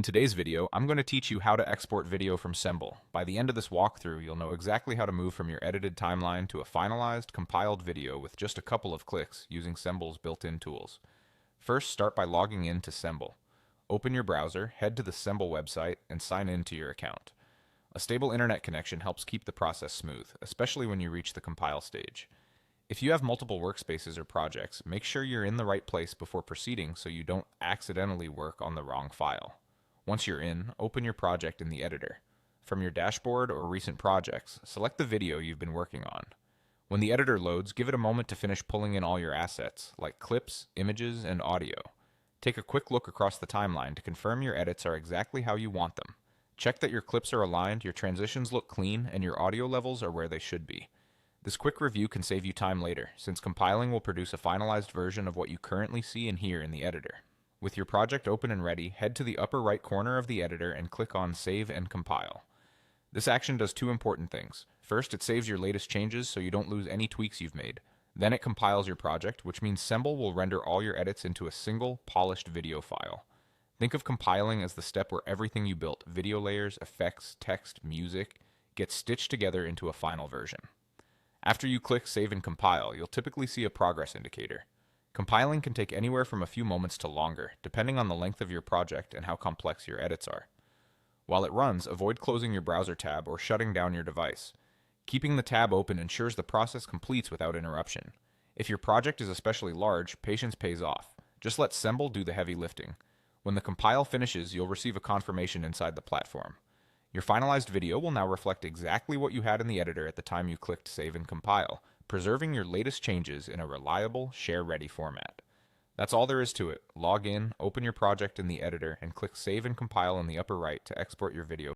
today's video, I'm going to teach you how to export video from Ssemble. By the end of this walkthrough, you'll know exactly how to move from your edited timeline to a finalized, compiled video with just a couple of clicks using Semble's built-in tools. First, start by logging in to Ssemble. Open your browser, head to the Ssemble website, and sign in to your account. A stable internet connection helps keep the process smooth, especially when you reach the compile stage. If you have multiple workspaces or projects, make sure you're in the right place before proceeding so you don't accidentally work on the wrong file. Once you're in, open your project in the editor. From your dashboard or recent projects, select the video you've been working on. When the editor loads, give it a moment to finish pulling in all your assets, like clips, images, and audio. Take a quick look across the timeline to confirm your edits are exactly how you want them. Check that your clips are aligned, your transitions look clean, and your audio levels are where they should be. This quick review can save you time later, since compiling will produce a finalized version of what you currently see and hear in the editor. With your project open and ready, head to the upper right corner of the editor and click on Save and Compile. This action does two important things. First, it saves your latest changes so you don't lose any tweaks you've made. Then it compiles your project, which means Ssemble will render all your edits into a single, polished video file. Think of compiling as the step where everything you built, video layers, effects, text, music, gets stitched together into a final version. After you click Save and Compile, you'll typically see a progress indicator. Compiling can take anywhere from a few moments to longer, depending on the length of your project and how complex your edits are. While it runs, avoid closing your browser tab or shutting down your device. Keeping the tab open ensures the process completes without interruption. If your project is especially large, patience pays off. Just let Ssemble do the heavy lifting. When the compile finishes, you'll receive a confirmation inside the platform. Your finalized video will now reflect exactly what you had in the editor at the time you clicked Save and Compile, preserving your latest changes in a reliable, share-ready format. That's all there is to it. Log in, open your project in the editor, and click Save and Compile in the upper right to export your video.